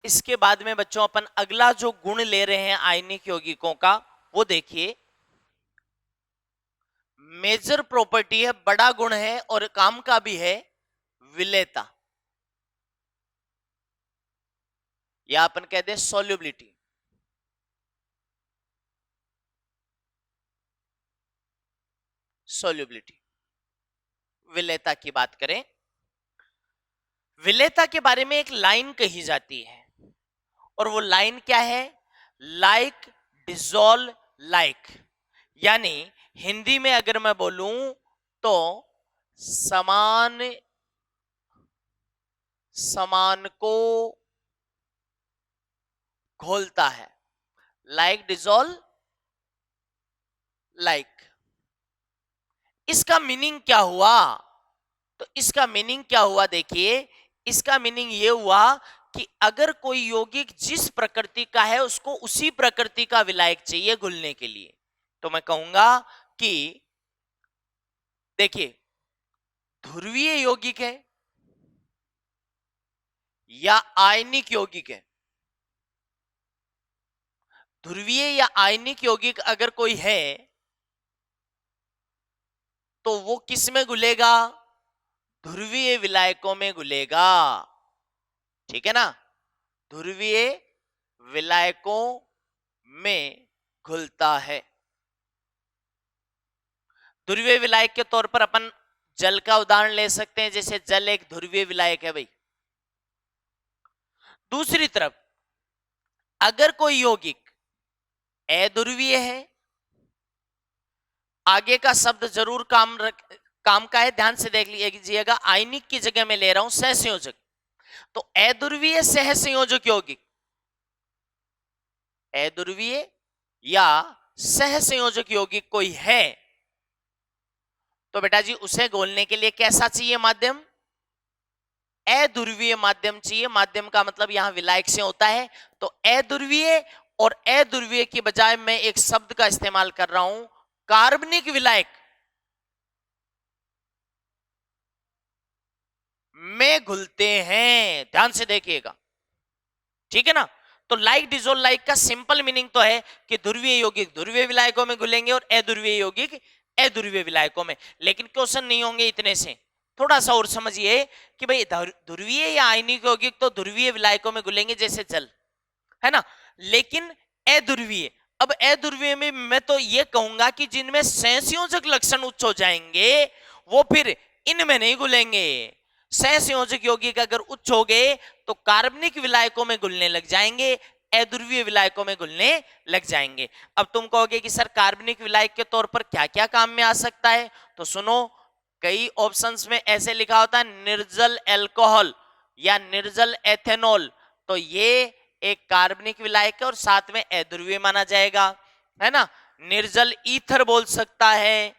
इसके बाद में बच्चों अपन अगला जो गुण ले रहे हैं आयनिक यौगिकों का, वो देखिए मेजर प्रॉपर्टी है, बड़ा गुण है और काम का भी है, विलेयता, या अपन कहते हैं सॉल्युबिलिटी। सॉल्युबिलिटी, विलेयता की बात करें, विलेयता के बारे में एक लाइन कही जाती है और वो लाइन क्या है? लाइक डिजोल्व लाइक, यानी हिंदी में अगर मैं बोलूं तो समान समान को घोलता है। लाइक डिजोल्व लाइक, इसका मीनिंग क्या हुआ? तो इसका मीनिंग क्या हुआ, देखिए इसका मीनिंग ये हुआ कि अगर कोई यौगिक जिस प्रकृति का है उसको उसी प्रकृति का विलायक चाहिए घुलने के लिए, तो मैं कहूंगा कि देखिए ध्रुवीय यौगिक है या आयनिक यौगिक है, ध्रुवीय या आयनिक यौगिक अगर कोई है तो वो किस में घुलेगा? ध्रुवीय विलायकों में घुलेगा, ठीक है ना? ध्रुवीय विलायकों में घुलता है। ध्रुवीय विलायक के तौर पर अपन जल का उदाहरण ले सकते हैं, जैसे जल एक ध्रुवीय विलायक है भाई। दूसरी तरफ अगर कोई यौगिक अध्रुवीय है, आगे का शब्द जरूर काम का है, ध्यान से देख लीजिएगा, आयनिक की जगह में ले रहा हूं सहसंयोजक, तो अध्रुवीय सहसंयोजक यौगिक, अध्रुवीय या सहसंयोजक यौगिक कोई है तो बेटा जी उसे घोलने के लिए कैसा चाहिए माध्यम? अध्रुवीय माध्यम चाहिए। माध्यम का मतलब यहां विलायक से होता है, तो अध्रुवीय और अध्रुवीय की बजाय मैं एक शब्द का इस्तेमाल कर रहा हूं, कार्बनिक विलायक में घुलते हैं। ध्यान से देखिएगा, ठीक है ना? तो लाइक डिजोल्व लाइक का सिंपल मीनिंग तो है कि ध्रुवीय यौगिक ध्रुवीय विलायकों में घुलेंगे और अध्रुवीय यौगिक अध्रुवीय विलायकों में। लेकिन क्वेश्चन नहीं होंगे इतने से, थोड़ा सा और समझिए कि भाई ध्रुवीय या आयनिक यौगिक तो ध्रुवीय विलायकों में घुलेंगे जैसे जल, है ना? लेकिन अध्रुवीय, अब अध्रुवीय में मैं तो ये कहूंगा कि जिनमें सहसंयोजक लक्षण उच्च हो जाएंगे वो फिर इनमें नहीं घुलेंगे। सहसंयोजक यौगिक अगर उच्च हो गए तो कार्बनिक विलायकों में घुलने लग जाएंगे, अध्रुवीय विलायकों में घुलने लग जाएंगे। अब तुम कहोगे कि सर कार्बनिक विलायक के तौर पर क्या क्या काम में आ सकता है? तो सुनो, कई ऑप्शंस में ऐसे लिखा होता है निर्जल एल्कोहल या निर्जल एथेनॉल, तो ये एक कार्बनिक विलायक है और साथ में अध्रुवीय माना जाएगा, है ना? निर्जल ईथर बोल सकता है,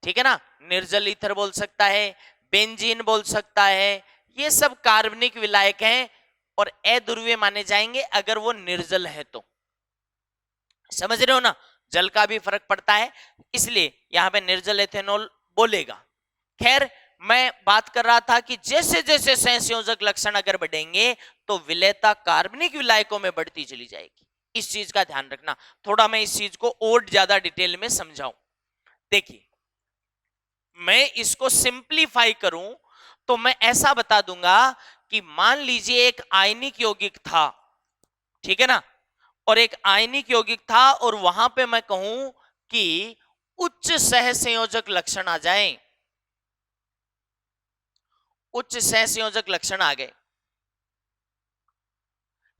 ठीक है ना? निर्जल ईथर बोल सकता है, बेंजीन बोल सकता है, ये सब कार्बनिक विलायक हैं और अध्रुवीय माने जाएंगे अगर वो निर्जल है तो। समझ रहे हो ना? जल का भी फर्क पड़ता है, इसलिए यहां पे निर्जल एथेनॉल बोलेगा। खैर, मैं बात कर रहा था कि जैसे जैसे सहसंयोजक लक्षण अगर बढ़ेंगे तो विलेयता कार्बनिक विलायकों में बढ़ती चली जाएगी। इस चीज का ध्यान रखना। थोड़ा मैं इस चीज को और ज्यादा डिटेल में समझाऊं। देखिए, मैं इसको सिंप्लीफाई करूं तो मैं ऐसा बता दूंगा कि मान लीजिए एक आयनिक यौगिक था, ठीक है ना? और एक आयनिक यौगिक था और वहां पे मैं कहूं कि उच्च सहसंयोजक लक्षण आ जाएं, उच्च सहसंयोजक लक्षण आ गए,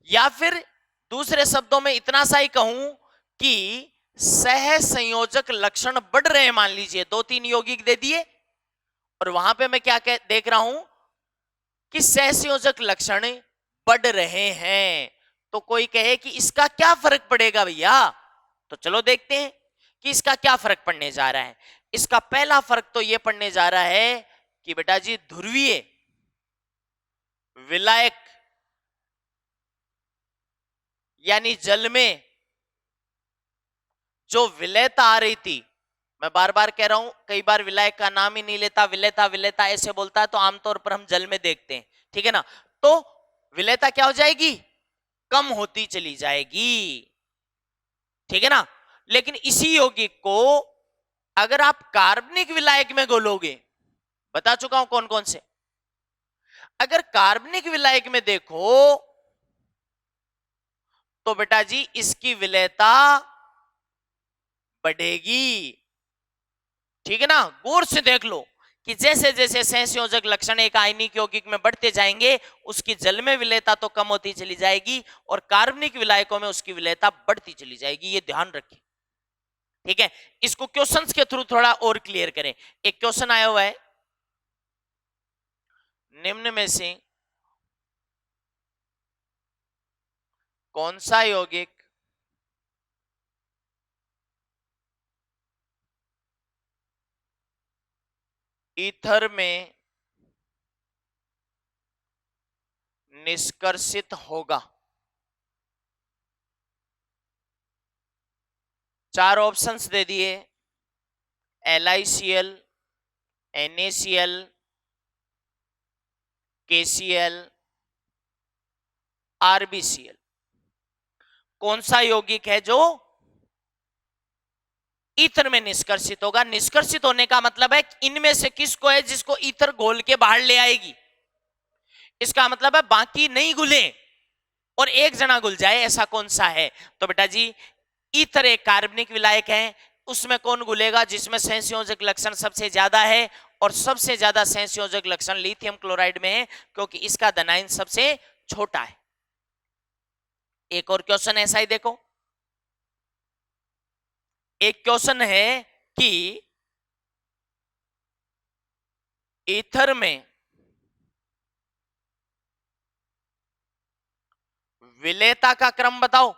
या फिर दूसरे शब्दों में इतना सा ही कहूं कि सहसंयोजक लक्षण बढ़ रहे हैं। मान लीजिए 2-3 यौगिक दे दिए और वहां पे मैं क्या देख रहा हूं कि सहसंयोजक लक्षण बढ़ रहे हैं, तो कोई कहे कि इसका क्या फर्क पड़ेगा भैया? तो चलो देखते हैं कि इसका क्या फर्क पड़ने जा रहा है। इसका पहला फर्क तो यह पड़ने जा रहा है कि बेटा जी ध्रुवीय विलायक यानी जल में जो विलेयता आ रही थी, मैं बार बार कह रहा हूं, कई बार विलायक का नाम ही नहीं लेता, विलेयता विलेयता ऐसे बोलता है, तो आमतौर पर हम जल में देखते हैं, ठीक है ना? तो विलेयता क्या हो जाएगी? कम होती चली जाएगी, ठीक है ना। लेकिन इसी यौगिक को अगर आप कार्बनिक विलायक में घोलोगे, बता चुका हूं कौन कौन से, अगर कार्बनिक विलायक में देखो तो बेटा जी इसकी विलेयता बढ़ेगी, ठीक है ना। गौर से देख लो कि जैसे जैसे सहसंयोजक लक्षण एक आयनिक यौगिक में बढ़ते जाएंगे उसकी जल में विलेयता तो कम होती चली जाएगी और कार्बनिक विलायकों में उसकी विलेयता बढ़ती चली जाएगी, ये ध्यान रखें, ठीक है। इसको क्वेश्चंस के थ्रू थोड़ा और क्लियर करें। एक क्वेश्चन आया हुआ है, निम्न में से कौन सा यौगिक ईथर में निष्कर्षित होगा। चार ऑप्शंस दे दिए, LiCl, NaCl, KCl, RbCl। कौन सा यौगिक है जो ईथर में निष्कर्षित होगा। निष्कर्षित होने का मतलब है इनमें से किसको है जिसको ईथर घोल के बाहर ले आएगी, इसका मतलब है बाकी नहीं घुले और एक जना घुल जाए, ऐसा कौन सा है। तो बेटा जी ईथर एक कार्बनिक विलायक है, उसमें कौन घुलेगा जिसमें सहसंयोजक लक्षण सबसे ज्यादा है और सबसे ज्यादा सहसंयोजक लक्षण लिथियम क्लोराइड में है क्योंकि इसका धनायन सबसे छोटा है। एक और क्वेश्चन ऐसा ही देखो, एक क्वेश्चन है कि ईथर में विलेयता का क्रम बताओ,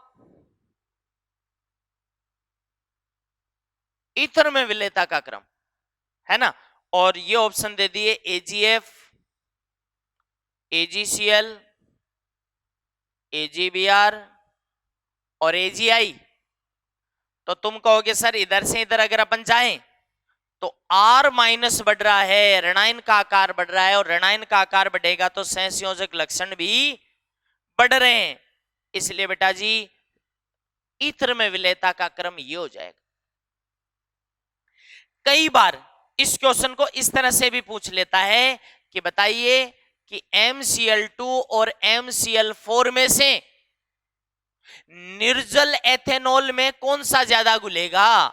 ईथर में विलेयता का क्रम है ना। और ये ऑप्शन दे दिए AgF, AgCl, AgBr और AgI। तो तुम कहोगे सर इधर से इधर अगर अपन जाएं तो R माइनस बढ़ रहा है, ऋणायन का आकार बढ़ रहा है और ऋणायन का आकार बढ़ेगा तो सहसंयोजक लक्षण भी बढ़ रहे हैं, इसलिए बेटा जी ईथर में विलेयता का क्रम ये हो जाएगा। कई बार इस क्वेश्चन को इस तरह से भी पूछ लेता है कि बताइए कि MCl2 और MCl4 में से निर्जल एथेनॉल में कौन सा ज्यादा घुलेगा।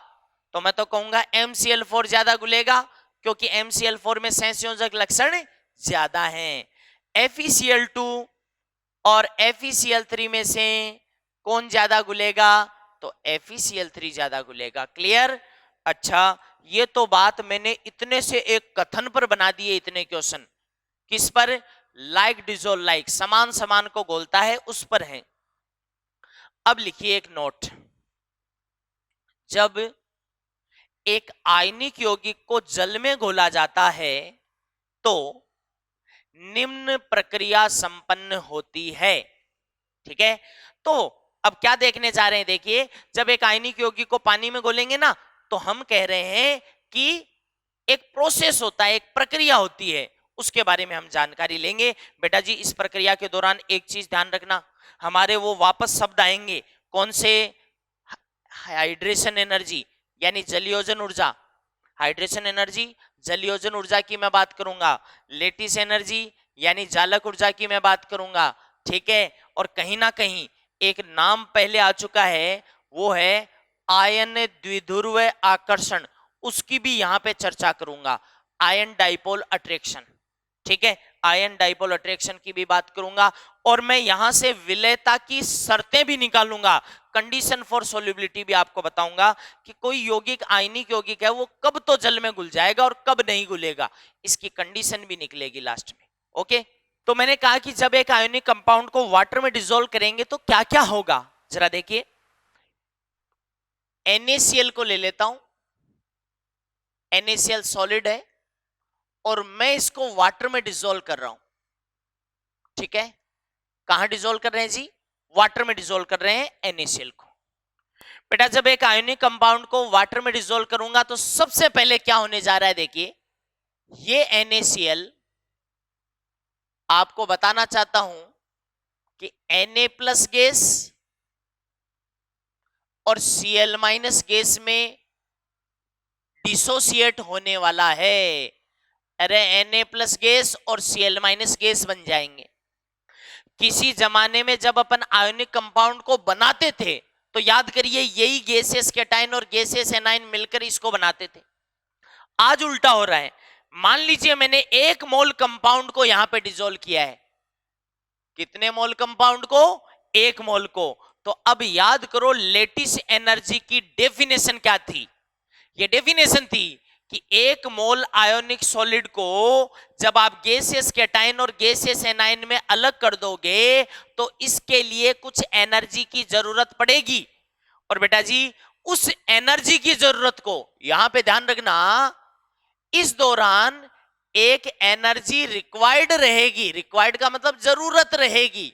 तो मैं तो कहूंगा MCl4 ज्यादा घुलेगा क्योंकि MCl4 में सहसंयोजक लक्षण ज्यादा हैं। FeCl2 और FeCl3 में से कौन ज्यादा घुलेगा, तो FeCl3 ज्यादा घुलेगा। क्लियर। अच्छा ये तो बात मैंने इतने से एक कथन पर बना दिए, इतने क्वेश्चन किस पर, लाइक डिजोल्व लाइक, समान समान को घोलता है उस पर है। अब लिखिए एक नोट, जब एक आयनिक यौगिक को जल में घोला जाता है तो निम्न प्रक्रिया संपन्न होती है, ठीक है। तो अब क्या देखने जा रहे हैं, देखिए जब एक आयनिक यौगिक को पानी में घोलेंगे ना तो हम कह रहे हैं कि एक प्रोसेस होता है, एक प्रक्रिया होती है, उसके बारे में हम जानकारी लेंगे। बेटा जी इस प्रक्रिया के दौरान एक चीज ध्यान रखना, हमारे वो वापस शब्द आएंगे कौन से, हाइड्रेशन एनर्जी यानी जलयोजन ऊर्जा, हाइड्रेशन एनर्जी जलयोजन ऊर्जा की मैं बात करूंगा, लेटिस एनर्जी यानी जालक ऊर्जा की मैं बात करूंगा, ठीक है। और कहीं ना कहीं एक नाम पहले आ चुका है, वो है आयन द्विध्रुव आकर्षण, उसकी भी यहां पे चर्चा करूंगा, आयन डाइपोल अट्रैक्शन, ठीक है, आयन डाइपोल अट्रैक्शन की भी बात करूंगा। और मैं यहां से विलेयता की शर्तें भी निकालूंगा, कंडीशन फॉर सोल्युबिलिटी भी आपको बताऊंगा कि कोई यौगिक आयनिक यौगिक है वो कब तो जल में घुल जाएगा और कब नहीं घुलेगा, इसकी कंडीशन भी निकलेगी लास्ट में। ओके, तो मैंने कहा कि जब एक आयनिक कंपाउंड को वाटर में डिसॉल्व करेंगे तो क्या क्या होगा, जरा देखिए। NaCl को ले लेता हूं, NaCl सॉलिड है और मैं इसको वाटर में डिसॉल्व कर रहा हूं, ठीक है। कहां डिसॉल्व कर रहे हैं जी, वाटर में डिसॉल्व कर रहे हैं NaCl को। बेटा जब एक आयनिक कंपाउंड को वाटर में डिसॉल्व करूंगा तो सबसे पहले क्या होने जा रहा है, देखिए ये NaCl आपको बताना चाहता हूं कि Na+ गैस और Cl- गैस में डिसोसिएट होने वाला है। अरे Na+ गैस और Cl- गैस बन जाएंगे। किसी जमाने में जब अपन आयोनिक कंपाउंड को बनाते थे तो याद करिए यही गैसेस केटाइन और गैसेस एनाइन मिलकर इसको बनाते थे। आज उल्टा हो रहा है। मान लीजिए मैंने 1 मोल कंपाउंड को यहां पे डिसॉल्व किया है। कितने मोल कंपाउंड को? 1 मोल को। तो अब याद करो लेटिस एनर्जी की डेफिनेशन क्या थी? ये डेफिनेशन थी कि 1 मोल आयोनिक सॉलिड को जब आप गैसियस केटाइन और गैसियस एनाइन में अलग कर दोगे तो इसके लिए कुछ एनर्जी की जरूरत पड़ेगी। और बेटा जी उस एनर्जी की जरूरत को यहां पे ध्यान रखना, इस दौरान एक एनर्जी रिक्वायर्ड रहेगी। रिक्वायर्ड का मतलब जरूरत रहेगी।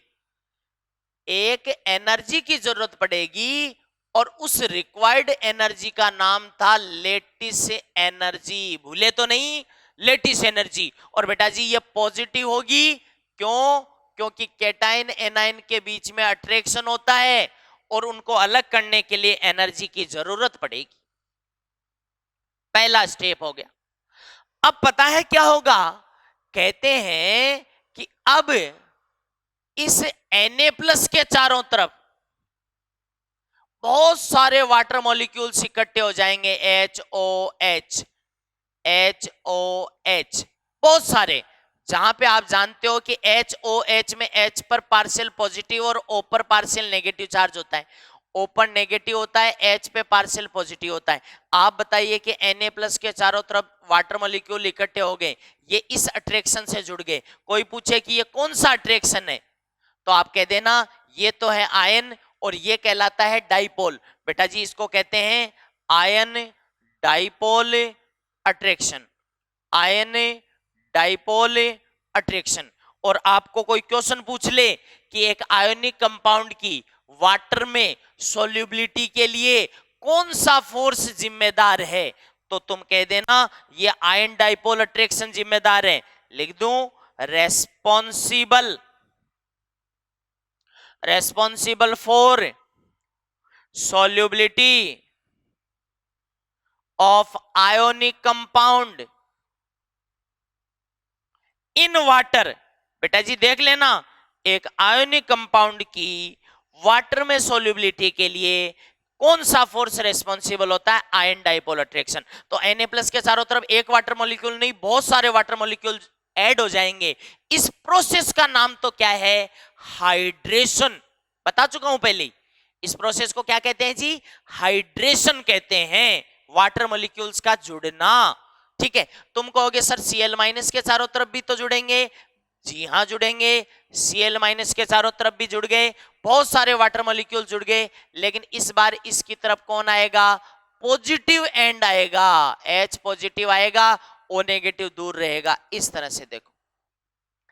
एक एनर्जी की जरूरत पड़ेगी और उस रिक्वायर्ड एनर्जी का नाम था लेटिस एनर्जी। भूले तो नहीं? Lattice energy. और बेटा जी ये पॉजिटिव होगी। क्यों? क्योंकि केटाइन एनाइन के बीच में अट्रैक्शन होता है और उनको अलग करने के लिए एनर्जी की जरूरत पड़ेगी। पहला स्टेप हो गया। अब पता है क्या होगा? कहते हैं कि अब इस Na+ के चारों तरफ बहुत सारे वाटर मॉलिक्यूल्स इकट्ठे हो जाएंगे। HOH HOH बहुत सारे। जहां पे आप जानते हो कि HOH में H पर पार्शियल पॉजिटिव और O पर पार्शियल नेगेटिव चार्ज होता है। O पर नेगेटिव होता है, H पे पार्शियल पॉजिटिव होता है। आप बताइए कि Na+ के चारों तरफ वाटर मॉलिक्यूल इकट्ठे हो गए, ये इस अट्रैक्शन से जुड़ गए। कोई पूछे कि ये कौन सा अट्रैक्शन है तो आप कह देना ये तो है आयन और ये कहलाता है डाइपोल। बेटा जी इसको कहते हैं ion dipole attraction. Ion dipole attraction. और आपको कोई क्वेश्चन पूछ ले कि एक आयोनिक कंपाउंड की वाटर में सोल्यूबिलिटी के लिए कौन सा फोर्स जिम्मेदार है तो तुम कह देना ये आयन डाइपोल अट्रैक्शन जिम्मेदार है। लिख दूं responsible for solubility of ionic compound in water। बेटा जी देख लेना एक आयोनिक कंपाउंड की वाटर में सोल्यूबिलिटी के लिए कौन सा फोर्स रेस्पॉन्सिबल होता है? Ion dipole attraction. तो Na+ के चारों तरफ एक वाटर मॉलिक्यूल नहीं बहुत सारे वाटर मॉलिक्यूल ऐड हो जाएंगे। इस प्रोसेस का नाम तो क्या है? हाइड्रेशन। बता चुका हूं पहले। इस प्रोसेस को क्या कहते हैं जी? हाइड्रेशन कहते हैं। वाटर मॉलिक्यूल्स का जुड़ना। ठीक है। तुम कहोगे सर Cl- के चारों तरफ भी तो जुड़ेंगे। जी हां जुड़ेंगे। Cl- के चारों तरफ भी जुड़ गए, बहुत सारे वाटर मॉलिक्यूल जुड़ गए, लेकिन इस बार इसकी तरफ कौन आएगा? पॉजिटिव एंड आएगा। H पॉजिटिव आएगा, O नेगेटिव दूर रहेगा। इस तरह से देखो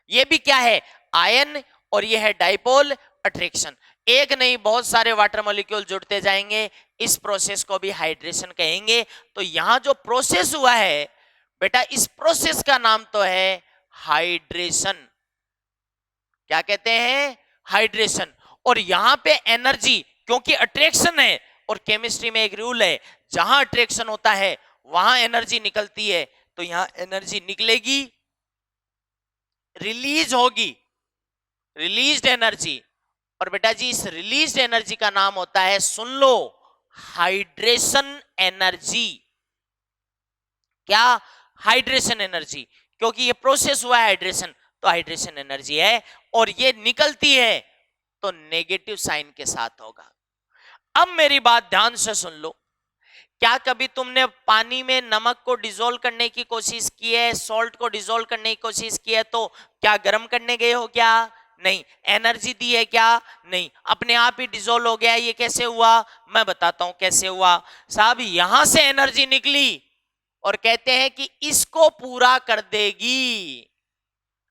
ये भी क्या है? आयन और ये है डाइपोल अट्रैक्शन। एक नहीं बहुत सारे वाटर मॉलिक्यूल जुड़ते जाएंगे। इस प्रोसेस को भी हाइड्रेशन कहेंगे। तो यहां जो प्रोसेस हुआ है बेटा इस प्रोसेस का नाम तो है हाइड्रेशन। क्या कहते हैं? हाइड्रेशन। और यहां पे एनर्जी क्योंकि अट्रैक्शन है और केमिस्ट्री में एक रूल है जहां अट्रैक्शन होता है वहां एनर्जी निकलती है। तो यहां एनर्जी निकलेगी, रिलीज होगी, रिलीज्ड एनर्जी। और बेटा जी इस रिलीज्ड एनर्जी का नाम होता है, सुन लो, हाइड्रेशन एनर्जी। क्या? Hydration energy. क्योंकि ये प्रोसेस हुआ है हाइड्रेशन तो हाइड्रेशन एनर्जी है। और ये निकलती है तो नेगेटिव साइन के साथ होगा। अब मेरी बात ध्यान से सुन लो। क्या कभी तुमने पानी में नमक को डिसॉल्व करने की कोशिश की है, सॉल्ट को डिसॉल्व करने की कोशिश की है तो क्या गर्म करने गए हो? क्या नहीं? एनर्जी दी है क्या? नहीं, अपने आप ही डिसॉल्व हो गया। ये कैसे हुआ? मैं बताता हूं कैसे हुआ। साहब यहां से एनर्जी निकली और कहते हैं कि इसको पूरा कर देगी।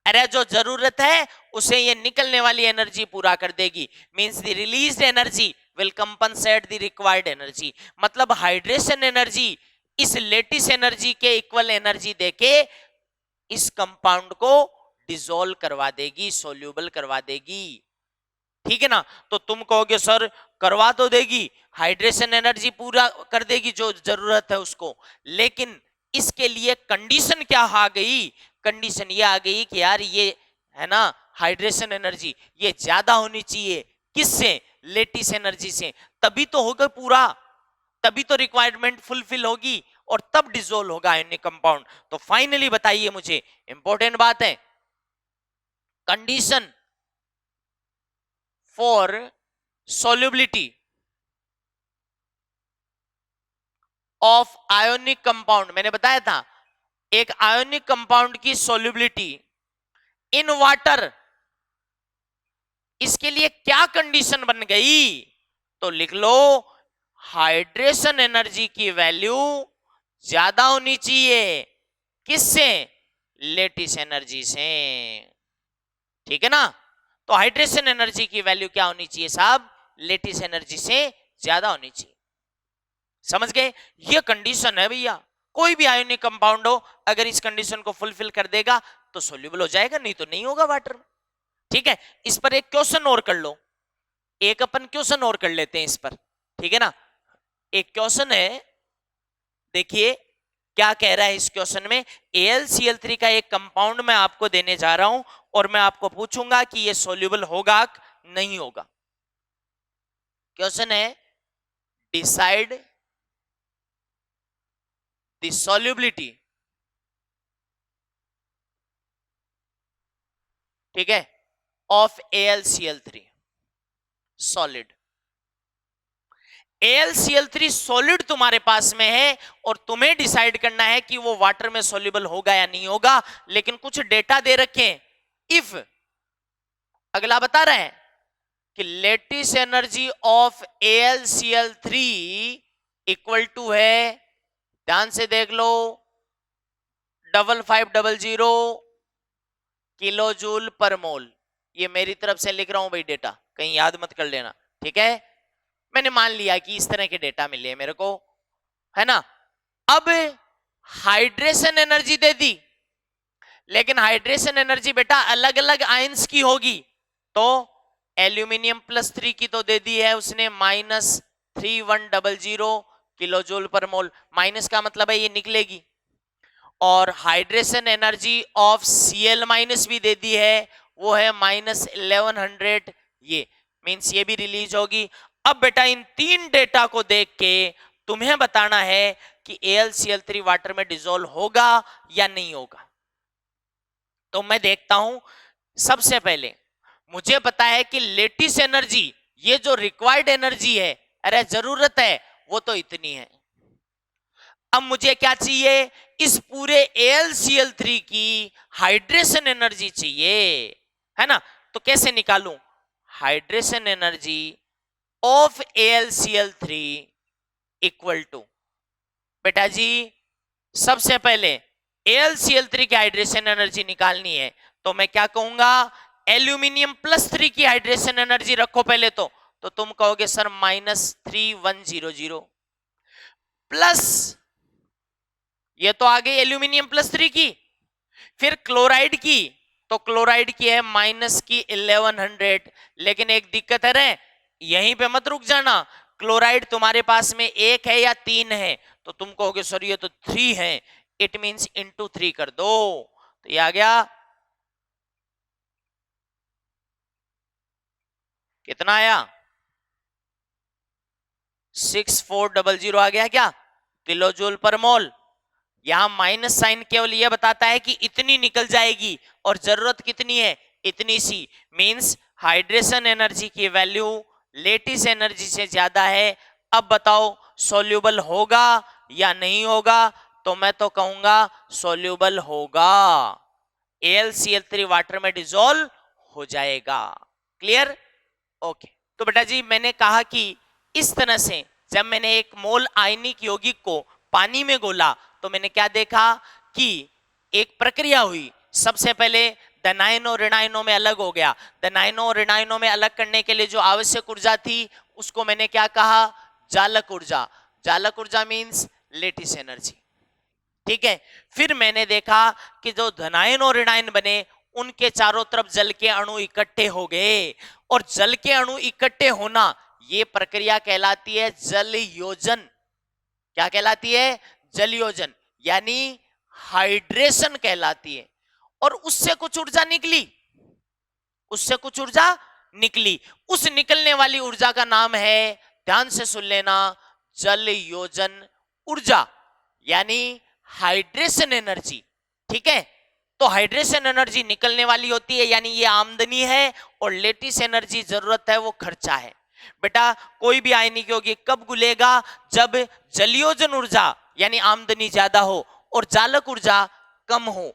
अरे जो जरूरत है उसे ये निकलने वाली एनर्जी पूरा कर देगी। Means the released energy will compensate the required energy. मतलब हाइड्रेशन एनर्जी इस लेटिस एनर्जी के इक्वल एनर्जी देके इस कंपाउंड को डिसॉल्व करवा देगी, सोल्यूबल करवा देगी। ठीक है ना। तो तुम कहोगे सर करवा तो देगी, हाइड्रेशन एनर्जी पूरा कर देगी जो जरूरत है उसको, लेकिन इसके लिए कंडीशन क्या आ गई, कंडीशन ये आ गई कि यार ये है ना हाइड्रेशन एनर्जी ये ज्यादा होनी चाहिए, किससे, लेटिस एनर्जी से, तभी तो होगा पूरा, तभी तो रिक्वायरमेंट फुलफिल होगी और तब डिसोल्व होगा आयोनिक कंपाउंड। तो फाइनली बताइए मुझे, इंपॉर्टेंट बात है, condition for solubility of ionic compound, मैंने बताया था एक आयोनिक कंपाउंड की solubility इन वाटर, इसके लिए क्या कंडीशन बन गई, तो लिख लो हाइड्रेशन एनर्जी की वैल्यू ज्यादा होनी चाहिए, किससे, लेटिस एनर्जी से, ठीक है ना। तो हाइड्रेशन एनर्जी की वैल्यू क्या होनी चाहिए साहब, लेटिस एनर्जी से ज्यादा होनी चाहिए, समझ गए। ये कंडीशन है भैया, कोई भी आयोनिक कंपाउंड हो अगर इस कंडीशन को फुलफिल कर देगा तो सोल्यूबल हो जाएगा, नहीं तो नहीं होगा वाटर में, ठीक है। इस पर एक क्वेश्चन और कर लो, एक अपन क्वेश्चन और कर लेते हैं इस पर, ठीक है ना। एक क्वेश्चन है, देखिए क्या कह रहा है इस क्वेश्चन में, AlCl3 का एक कंपाउंड मैं आपको देने जा रहा हूं और मैं आपको पूछूंगा कि ये सोल्यूबल होगा नहीं होगा। क्वेश्चन है, डिसाइड द सॉल्युबिलिटी, ठीक है, of AlCl3 solid. AlCl3 solid तुम्हारे पास में है और तुम्हें डिसाइड करना है कि वो वाटर में सॉल्युबल होगा या नहीं होगा, लेकिन कुछ डेटा दे रखे हैं। इफ अगला बता रहे हैं कि lattice energy of AlCl3 equal to है, ध्यान से देख लो, 5500 किलो जूल पर मोल। ये मेरी तरफ से लिख रहा हूं भाई डेटा, कहीं याद मत कर लेना, ठीक है। मैंने मान लिया कि इस तरह के डेटा मिले हैं मेरे को, है ना। अब हाइड्रेशन एनर्जी दे दी, लेकिन हाइड्रेशन एनर्जी बेटा अलग अलग आयंस की होगी, तो एल्यूमिनियम +3 की तो दे दी है उसने -3100 किलो जूल पर मोल, माइनस का मतलब है ये निकलेगी, और हाइड्रेशन एनर्जी ऑफ Cl- भी दे दी है, वो है -1100, ये मींस ये भी रिलीज होगी। अब बेटा इन तीन डेटा को देख के तुम्हें बताना है कि AlCl3 वाटर में डिसॉल्व होगा या नहीं होगा। तो मैं देखता हूं, सबसे पहले मुझे पता है कि लेटिस एनर्जी, ये जो रिक्वायर्ड एनर्जी है, अरे जरूरत है वो तो इतनी है। अब मुझे क्या चाहिए, इस पूरे AlCl3 की हाइड्रेशन एनर्जी चाहिए, है ना। तो कैसे निकालूं, hydration energy of AlCl3 equal to, बेटा जी सबसे पहले AlCl3 की हाइड्रेशन एनर्जी निकालनी है, तो मैं क्या कहूंगा, एल्यूमिनियम +3 की हाइड्रेशन एनर्जी रखो पहले तो तुम कहोगे सर -3100 प्लस, ये तो आ गई एल्यूमिनियम +3 की, फिर क्लोराइड की, तो क्लोराइड की है -1100, लेकिन एक दिक्कत है रे, यहीं पे मत रुक जाना, क्लोराइड तुम्हारे पास में 1 है या 3 है, तो तुम कहोगे सर ये तो 3 है, इट मींस इंटू 3 कर दो, तो ये आ गया कितना आया, 6400 आ गया क्या किलो जूल पर मोल। यहां माइनस साइन केवल यह बताता है कि इतनी निकल जाएगी और जरूरत कितनी है, इतनी सी, मींस हाइड्रेशन एनर्जी की वैल्यू लेटिस एनर्जी से ज्यादा है। अब बताओ सॉल्यूबल होगा या नहीं होगा, तो मैं तो कहूंगा सॉल्यूबल होगा, AlCl3 वाटर में डिसॉल्व हो जाएगा, क्लियर, ओके। तो बेटा जी मैंने कहा कि इस तरह से जब मैंने एक मोल आयनिक यौगिक को पानी में घोला तो मैंने क्या देखा कि एक प्रक्रिया हुई, सबसे पहले धनायनों और ऋणायनों में अलग हो गया, धनायनों और ऋणायनों में अलग करने के लिए जो आवश्यक ऊर्जा थी उसको मैंने क्या कहा, जालक ऊर्जा, जालक ऊर्जा मींस लेटिस एनर्जी, ठीक है। फिर मैंने देखा कि जो धनायन और ऋणायन बने उनके चारों तरफ जल के अणु इकट्ठे हो गए, और जल के अणु इकट्ठे होना ये प्रक्रिया कहलाती है जल योजन। क्या कहलाती है? जल योजन, यानी हाइड्रेशन कहलाती है। और उससे कुछ ऊर्जा निकली, उससे कुछ ऊर्जा निकली, उस निकलने वाली ऊर्जा का नाम है, ध्यान से सुन लेना, जल योजन ऊर्जा, यानी हाइड्रेशन एनर्जी। ठीक है, तो हाइड्रेशन एनर्जी निकलने वाली होती है, यानी ये आमदनी है, और लेटिस एनर्जी जरूरत है, वो खर्चा है। बेटा कोई भी आयनिक यौगिक कब घुलेगा? जब जलयोजन ऊर्जा यानी आमदनी ज्यादा हो और जालक ऊर्जा कम हो।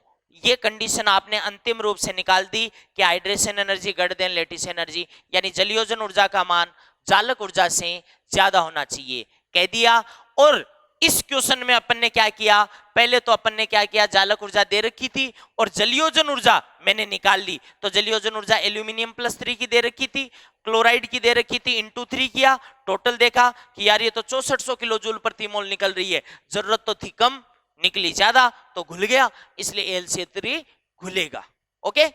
ये कंडीशन आपने अंतिम रूप से निकाल दी कि hydration energy greater than lattice energy, यानी जलयोजन ऊर्जा का मान जालक ऊर्जा से ज्यादा होना चाहिए, कह दिया। और इस क्वेश्चन में अपन ने क्या किया? पहले तो अपन ने क्या किया, जालक ऊर्जा दे रखी थी और जलयोजन ऊर्जा मैंने निकाल ली। तो जलयोजन ऊर्जा एल्यूमिनियम +3 की दे रखी थी, क्लोराइड की दे रखी थी, इंटू 3 किया, टोटल देखा कि यार ये तो 6400 किलो जूल प्रति मोल निकल रही है, जरूरत तो थी कम, निकली ज्यादा, तो घुल गया, इसलिए AlCl3 घुलेगा। ओके,